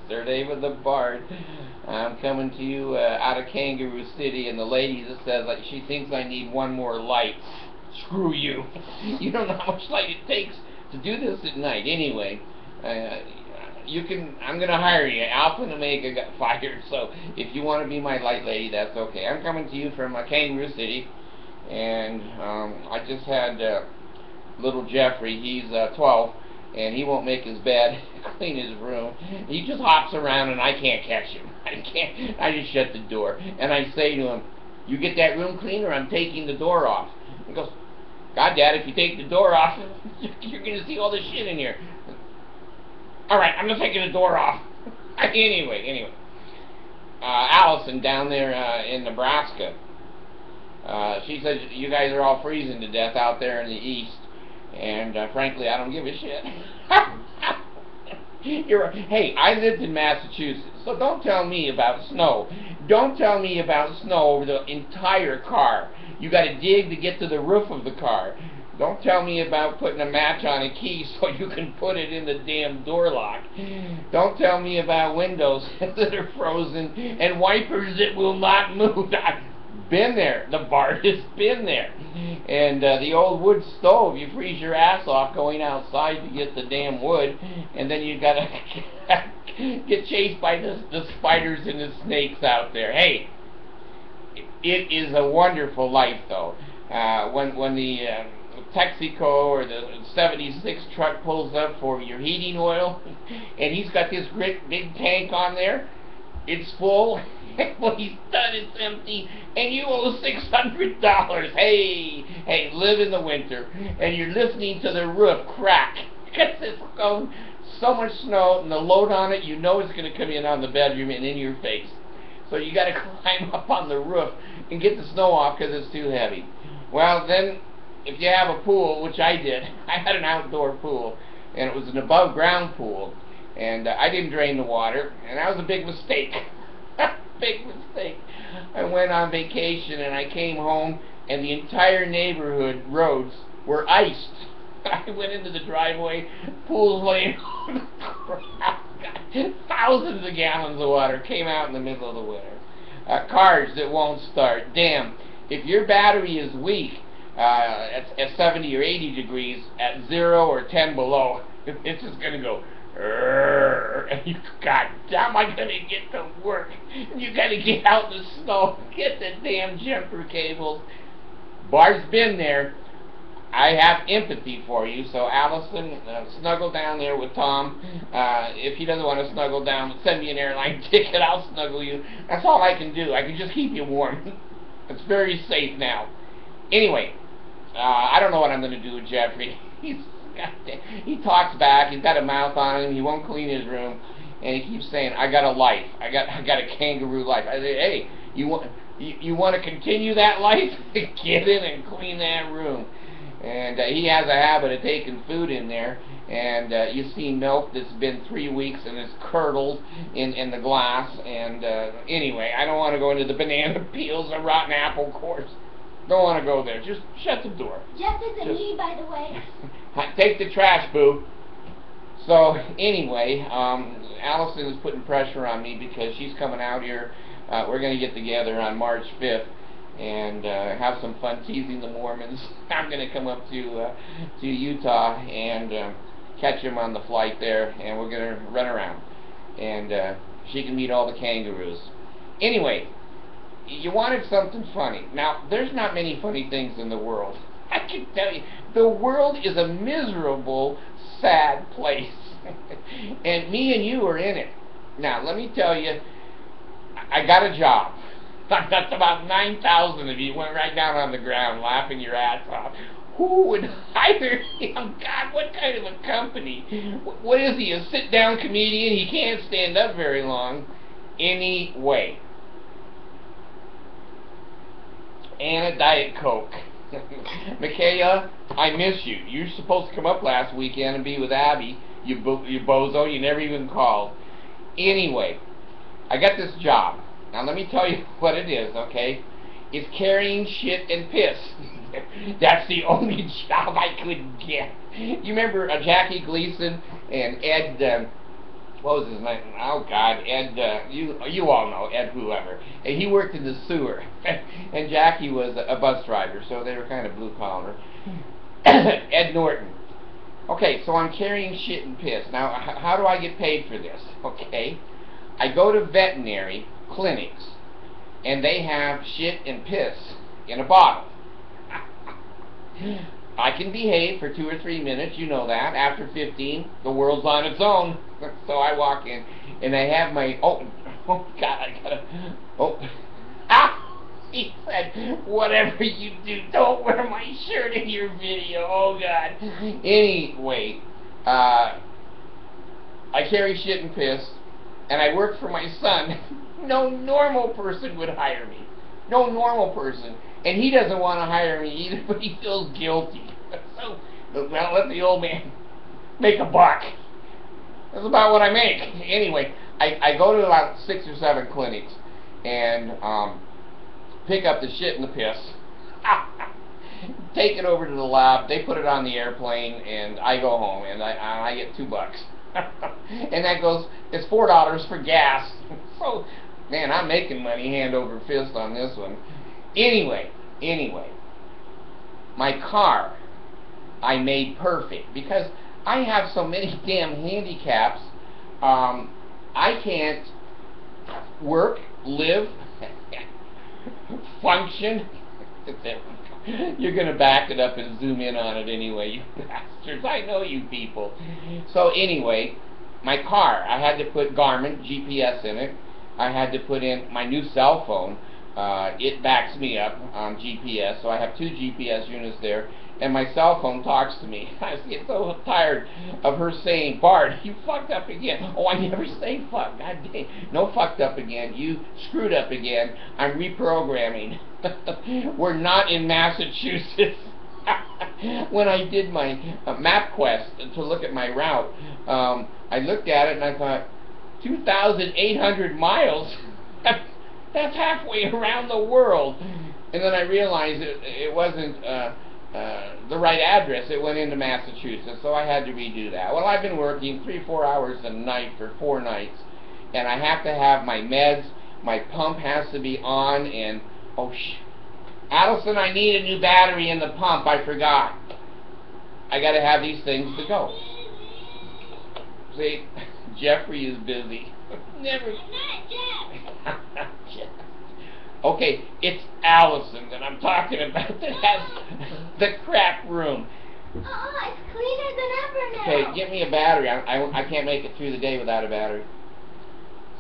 Sir David the Bard. I'm coming to you out of Kangaroo City, and the lady that says like she thinks I need one more light. Screw you. You don't know how much light it takes to do this at night. Anyway, I'm gonna hire you. Alpha and Omega got fired, so if you want to be my light lady, that's okay. I'm coming to you from Kangaroo City, and I just had little Jeffrey. He's 12. And he won't make his bed, clean his room. He just hops around and I can't catch him. I just shut the door. And I say to him, you get that room clean or I'm taking the door off. He goes, God, Dad, if you take the door off, you're going to see all this shit in here. All right, I'm just taking the door off. Anyway. Allison down there in Nebraska, she says you guys are all freezing to death out there in the east. And frankly, I don't give a shit. Hey, I lived in Massachusetts, so don't tell me about snow. Don't tell me about snow over the entire car. You got to dig to get to the roof of the car. Don't tell me about putting a match on a key so you can put it in the damn door lock. Don't tell me about windows that are frozen and wipers that will not move. Been there. The Bard has been there. And the old wood stove, you freeze your ass off going outside to get the damn wood, and then you gotta get chased by the spiders and the snakes out there. Hey, it is a wonderful life though. When the Texaco or the 76 truck pulls up for your heating oil, and he's got this great big tank on there, it's full. When he's done, it's empty, and you owe $600. Hey, live in the winter, and you're listening to the roof crack because it's going so much snow, and the load on it, you know it's going to come in on the bedroom and in your face. So you got to climb up on the roof and get the snow off because it's too heavy. Well, then, if you have a pool, which I did, I had an outdoor pool, and it was an above-ground pool, and I didn't drain the water, and that was a big mistake. Big mistake. I went on vacation and I came home and the entire neighborhood roads were iced. I went into the driveway, pools laying on the ground. Thousands of gallons of water came out in the middle of the winter. Cars that won't start. Damn, if your battery is weak at 70 or 80 degrees, at 0 or 10 below, it's just going to go and you, God damn, I gotta get to work. You gotta get out in the snow, get the damn jumper cables. Bard's been there. I have empathy for you, so Allison, snuggle down there with Tom. If he doesn't want to snuggle down, send me an airline ticket, I'll snuggle you. That's all I can do. I can just keep you warm. It's very safe now. Anyway, I don't know what I'm going to do with Jeffrey. He talks back, he's got a mouth on him, he won't clean his room, and he keeps saying, I got a life, I got a kangaroo life. I say, hey, you want to continue that life? Get in and clean that room. And he has a habit of taking food in there, and you see milk that's been 3 weeks and it's curdled in the glass, and anyway, I don't want to go into the banana peels or rotten apple cores. Don't want to go there. Just shut the door. Jeff isn't me, by the way. Take the trash, boo. So, anyway, Allison is putting pressure on me because she's coming out here. We're going to get together on March 5th and have some fun teasing the Mormons. I'm going to come up to Utah and catch them on the flight there, and we're going to run around. And she can meet all the kangaroos. Anyway, you wanted something funny. Now, there's not many funny things in the world. I can tell you, the world is a miserable, sad place. And me and you are in it. Now, let me tell you, I got a job. That's about 9,000 of you went right down on the ground laughing your ass off. Who would hire him? God, what kind of a company? What is he, a sit-down comedian? He can't stand up very long. Anyway. And a Diet Coke. Michaela, I miss you. You were supposed to come up last weekend and be with Abby. You bozo, you never even called. Anyway, I got this job. Now let me tell you what it is, okay? It's carrying shit and piss. That's the only job I could get. You remember Jackie Gleason and Ed, what was his name? Oh God, Ed. You all know Ed, whoever. And he worked in the sewer, and Jackie was a bus driver, so they were kind of blue collar. Ed Norton. Okay, so I'm carrying shit and piss. Now, how do I get paid for this? Okay, I go to veterinary clinics, and they have shit and piss in a bottle. I can behave for 2 or 3 minutes, you know that. After 15, the world's on its own. So I walk in, and I have my, oh God, I gotta, he said, whatever you do, don't wear my shirt in your video, oh God. Anyway, I carry shit and piss, and I work for my son. No normal person would hire me. No normal person. And he doesn't want to hire me either, but he feels guilty. So, well, let the old man make a buck. That's about what I make. Anyway, I go to about 6 or 7 clinics and pick up the shit and the piss, take it over to the lab, they put it on the airplane, and I go home, and I get $2. And that goes, it's $4 for gas. So, man, I'm making money hand over fist on this one. Anyway, my car, I made perfect, because I have so many damn handicaps. I can't work, live, function. You're going to back it up and zoom in on it anyway, you bastards. I know you people. So anyway, my car, I had to put Garmin GPS in it. I had to put in my new cell phone. It backs me up on GPS, so I have 2 GPS units there, and my cell phone talks to me. I get so tired of her saying, Bart, you fucked up again. Oh, I never say fuck. God dang. No fucked up again. You screwed up again. I'm reprogramming. We're not in Massachusetts. When I did my MapQuest to look at my route, I looked at it and I thought, 2,800 miles? That's halfway around the world. And then I realized it wasn't the right address. It went into Massachusetts, so I had to redo that. Well, I've been working 3-4 hours a night for 4 nights, and I have to have my meds. My pump has to be on, and Allison, I need a new battery in the pump. I forgot. I got to have these things to go. See, Jeffrey is busy. Never. I'm not Jeff. Okay, it's Allison that I'm talking about that has the crap room. It's cleaner than ever now. Okay, get me a battery. I can't make it through the day without a battery.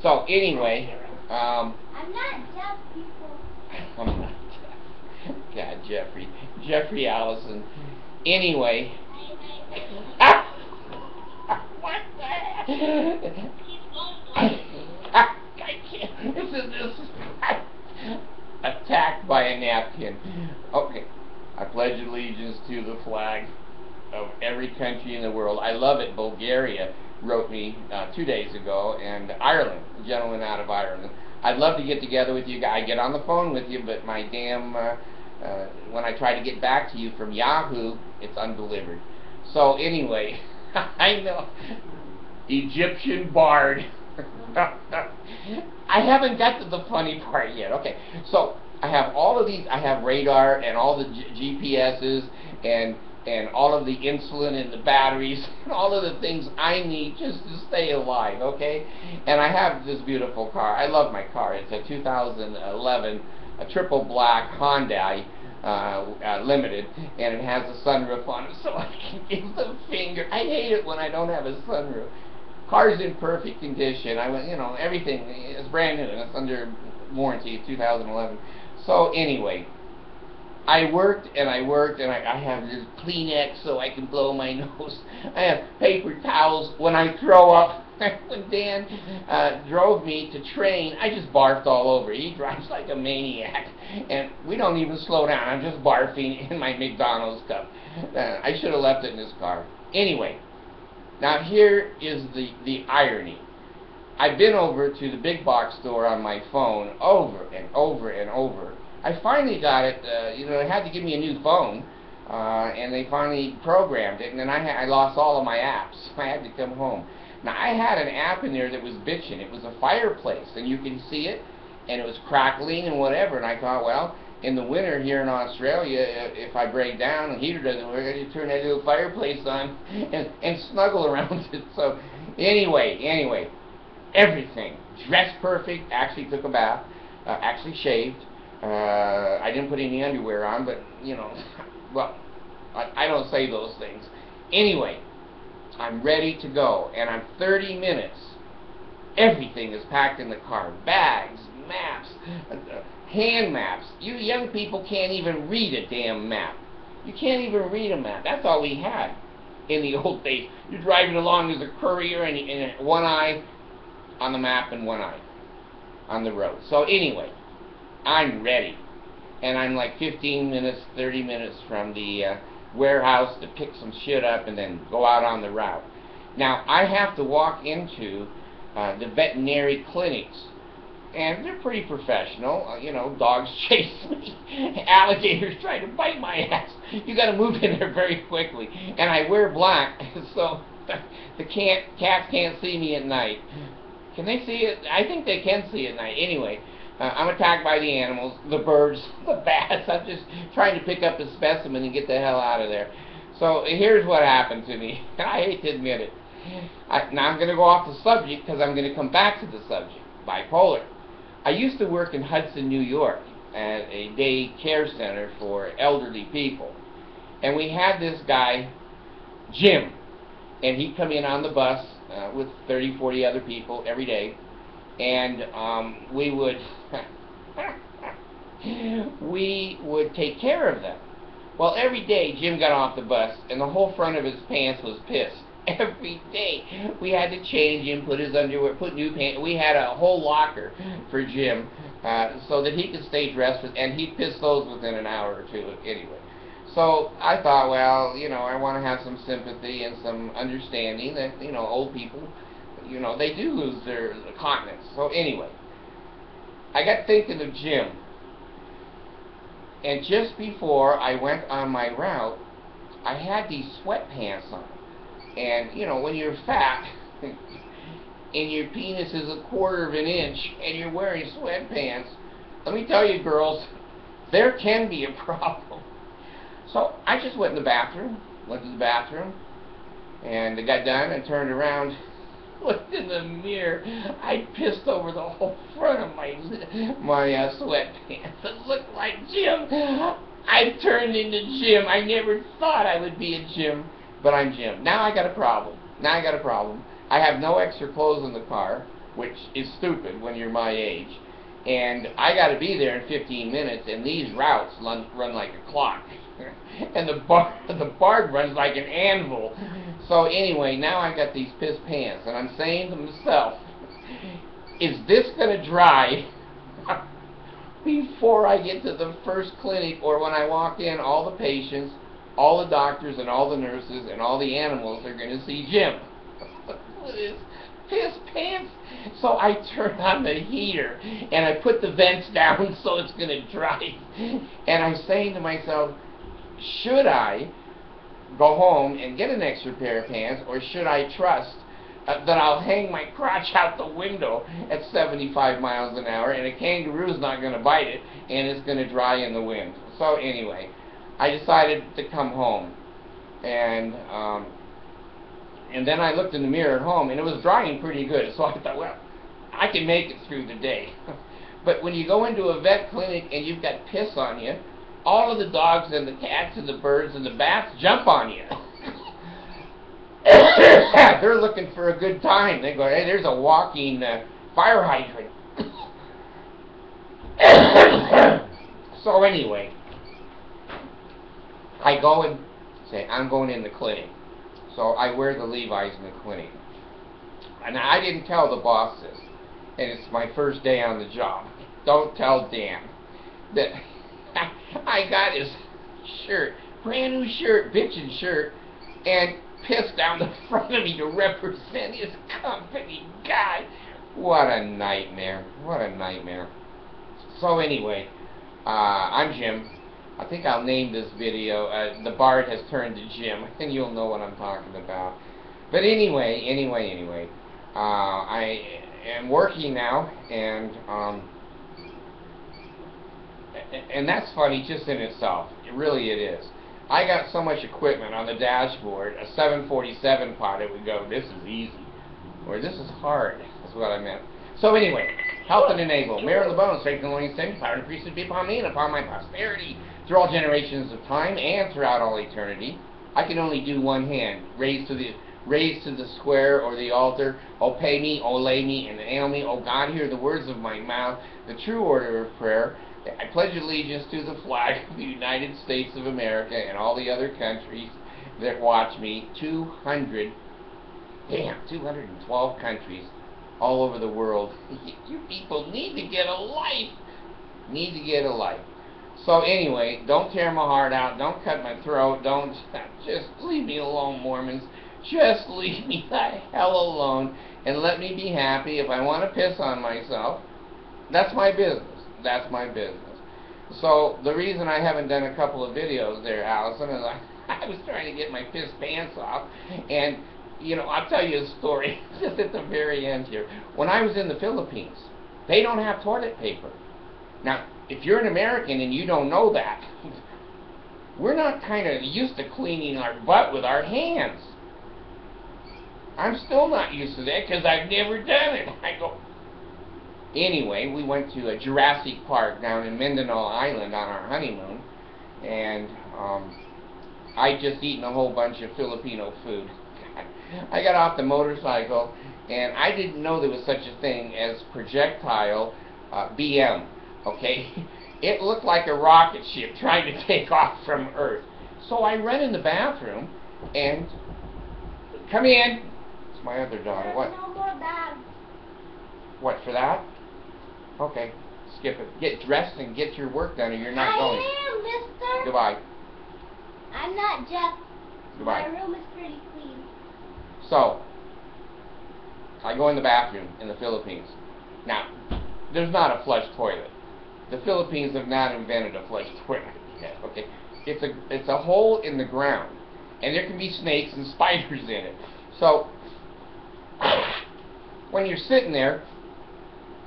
So, anyway, I'm not deaf, people. I'm not deaf. God, Jeffrey Allison. Anyway. What the heck? I can't. This is attacked by a napkin. Okay. I pledge allegiance to the flag of every country in the world. I love it. Bulgaria wrote me 2 days ago, and Ireland, a gentleman out of Ireland. I'd love to get together with you guys. I get on the phone with you, but my damn, when I try to get back to you from Yahoo, it's undelivered. So anyway, I know. Egyptian bard. I haven't got to the funny part yet. Okay, so I have all of these. I have radar and all the GPSs and all of the insulin and the batteries and all of the things I need just to stay alive. Okay, and I have this beautiful car. I love my car. It's a 2011 a triple black Hyundai Limited, and it has a sunroof on it, so I can give the finger. I hate it when I don't have a sunroof. Car's in perfect condition. I went, everything is brand new, and it's under warranty, 2011. So anyway, I worked, and I have this Kleenex so I can blow my nose. I have paper towels when I throw up. When Dan drove me to train, I just barfed all over. He drives like a maniac, and we don't even slow down. I'm just barfing in my McDonald's cup. I should have left it in his car. Anyway. Now here is the irony. I've been over to the big box store on my phone over and over and over. I finally got it, they had to give me a new phone, and they finally programmed it, and then I lost all of my apps. I had to come home. Now, I had an app in there that was bitching. It was a fireplace, and you can see it, and it was crackling and whatever, and I thought, well, in the winter here in Australia, if I break down and the heater doesn't work, I just turn that little fireplace on and snuggle around it. So, anyway, everything. Dressed perfect, actually took a bath, actually shaved. I didn't put any underwear on, but, you know, well, I don't say those things. Anyway, I'm ready to go, and I'm 30 minutes. Everything is packed in the car. Bags, maps, hand maps. You young people can't even read a damn map. You can't even read a map. That's all we had in the old days. You're driving along as a courier, and one eye on the map and one eye on the road. So anyway, I'm ready. And I'm like 15 minutes, 30 minutes from the warehouse to pick some shit up and then go out on the route. Now, I have to walk into the veterinary clinics, and they're pretty professional. You know, dogs chase me, alligators try to bite my ass. You got to move in there very quickly. And I wear black, so the cats can't see me at night. Can they see it? I think they can see at night. Anyway, I'm attacked by the animals, the birds, the bats. I'm just trying to pick up a specimen and get the hell out of there. So here's what happened to me. I hate to admit it. Now I'm going to go off the subject because I'm going to come back to the subject. Bipolar. I used to work in Hudson, New York at a day care center for elderly people. And we had this guy, Jim. And he'd come in on the bus with 30, 40 other people every day. And we would take care of them. Well, every day Jim got off the bus and the whole front of his pants was pissed. Every day we had to change him, put his underwear, put new pants. We had a whole locker for Jim so that he could stay dressed, and he'd piss those within an hour or two anyway. So I thought, well, you know, I want to have some sympathy and some understanding that, you know, old people, you know, they do lose their continence. So anyway, I got thinking of Jim. And just before I went on my route, I had these sweatpants on. And, you know, when you're fat and your penis is 1/4 of an inch and you're wearing sweatpants, let me tell you, girls, there can be a problem. So I just went to the bathroom, and I got done and turned around, looked in the mirror. I pissed over the whole front of my sweatpants. It looked like Jim. I turned into Jim. I never thought I would be a Jim, but I'm Jim. Now I got a problem. I have no extra clothes in the car, which is stupid when you're my age. And I got to be there in 15 minutes, and these routes run like a clock. And the BART runs like an anvil. So anyway, now I got these piss pants, and I'm saying to myself, is this going to dry before I get to the first clinic, or when I walk in, all the patients, all the doctors, and all the nurses, and all the animals are going to see Jim with his piss pants? So I turned on the heater, and I put the vents down so it's going to dry. And I'm saying to myself, should I go home and get an extra pair of pants, or should I trust that I'll hang my crotch out the window at 75 miles an hour and a kangaroo's not going to bite it and it's going to dry in the wind? So anyway, I decided to come home, and then I looked in the mirror at home, and it was drying pretty good. So I thought, well, I can make it through the day. But when you go into a vet clinic and you've got piss on you, all of the dogs and the cats and the birds and the bats jump on you. They're looking for a good time. They go, hey, there's a walking fire hydrant. So anyway, I go and say, I'm going in the clinic. So I wear the Levi's in the clinic. And I didn't tell the boss this, and it's my first day on the job. Don't tell Dan that I got his shirt, brand new shirt, bitchin' shirt, and pissed down the front of me to represent his company. God, what a nightmare. What a nightmare. So anyway, I'm Jim. I think I'll name this video, The Bard Has Turned to Jim, and you'll know what I'm talking about. But anyway, I am working now, and that's funny just in itself. It is. I got so much equipment on the dashboard. A 747 pod, it would go, this is easy, or this is hard. That's what I meant. So anyway, health and enable, marrow in the bones, strength in the loins, strength, power and increase be upon me and upon my posterity, through all generations of time and throughout all eternity. I can only do one hand, raise to the square or the altar. Oh, pay me, oh, lay me, and hail me. Oh, God, hear the words of my mouth, the true order of prayer. I pledge allegiance to the flag of the United States of America and all the other countries that watch me. 212 countries all over the world. You people need to get a life. Need to get a life. So anyway, don't tear my heart out. Don't cut my throat. Don't. Just leave me alone, Mormons. Just leave me the hell alone and let me be happy. If I want to piss on myself, that's my business. That's my business. So the reason I haven't done a couple of videos there, Allison, is I was trying to get my piss pants off, and you know, I'll tell you a story just at the very end here. When I was in the Philippines, they don't have toilet paper. Now, if you're an American and you don't know that, we're not kind of used to cleaning our butt with our hands. I'm still not used to that because I've never done it. I go. Anyway, we went to a Jurassic Park down in Mindanao Island on our honeymoon, and I just eaten a whole bunch of Filipino food. I got off the motorcycle, and I didn't know there was such a thing as projectile BM. Okay, it looked like a rocket ship trying to take off from Earth. So I ran in the bathroom, and come in. It's my other daughter. What? No more bags. What, for that? Okay, skip it. Get dressed and get your work done, or you're not going. I am, mister. Goodbye. I'm not Jeff. Goodbye. My room is pretty clean. So, I go in the bathroom in the Philippines. Now, there's not a flush toilet. The Philippines have not invented a flush toilet yet, okay? It's a hole in the ground, and there can be snakes and spiders in it. So, when you're sitting there,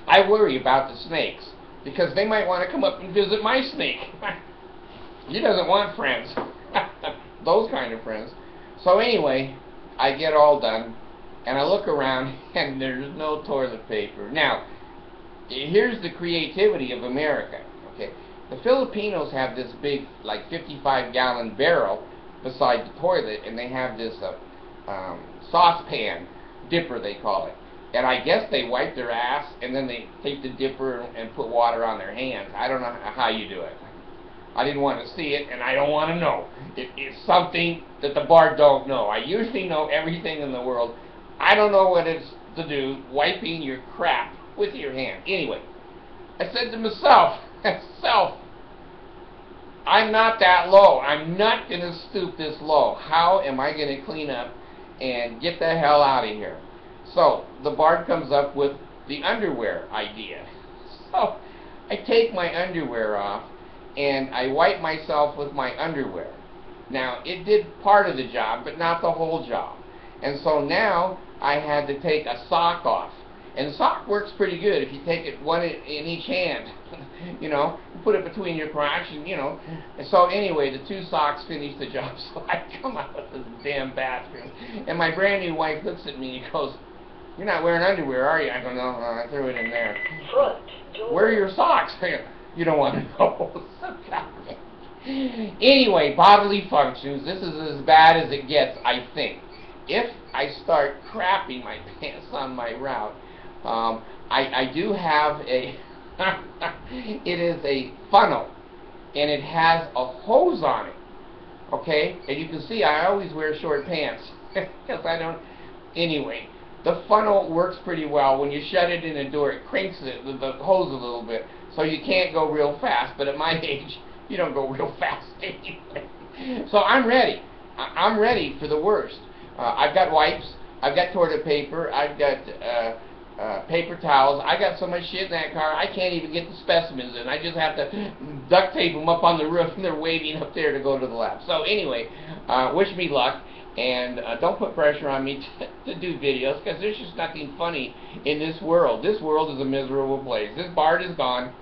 I worry about the snakes, because they might want to come up and visit my snake. He doesn't want friends. Those kind of friends. So anyway, I get all done, and I look around, and there's no toilet paper. Now, here's the creativity of America. Okay, the Filipinos have this big, like 55-gallon barrel beside the toilet, and they have this saucepan dipper, they call it. And I guess they wipe their ass, and then they take the dipper and put water on their hands. I don't know how you do it. I didn't want to see it, and I don't want to know. It's something that the bar don't know. I usually know everything in the world. I don't know what it's to do, wiping your crap with your hand. Anyway, I said to myself, I'm not that low. I'm not going to stoop this low. How am I going to clean up and get the hell out of here? So, the bard comes up with the underwear idea. So, I take my underwear off, and I wipe myself with my underwear. Now, it did part of the job, but not the whole job. And so now, I had to take a sock off. And sock works pretty good if you take it one in each hand. You know, you put it between your crotch, and you know. And so anyway, the two socks finished the job, so I come out of the damn bathroom. And my brand new wife looks at me and goes, "You're not wearing underwear, are you?" I go, "No, I threw it in there." Front door. "Where are your socks?" You don't want to know. Anyway, bodily functions. This is as bad as it gets, I think. If I start crapping my pants on my route, I do have a, it is a funnel, and it has a hose on it, okay? And you can see I always wear short pants, because I don't, anyway. The funnel works pretty well. When you shut it in a door, it cranks the hose a little bit, so you can't go real fast. But at my age, you don't go real fast anyway. So I'm ready. I'm ready for the worst. I've got wipes. I've got toilet paper. I've got paper towels. I got so much shit in that car, I can't even get the specimens in. I just have to duct tape them up on the roof, and they're waiting up there to go to the lab. So anyway, wish me luck. And don't put pressure on me to do videos, because there's just nothing funny in this world. This world is a miserable place. This Bart is gone.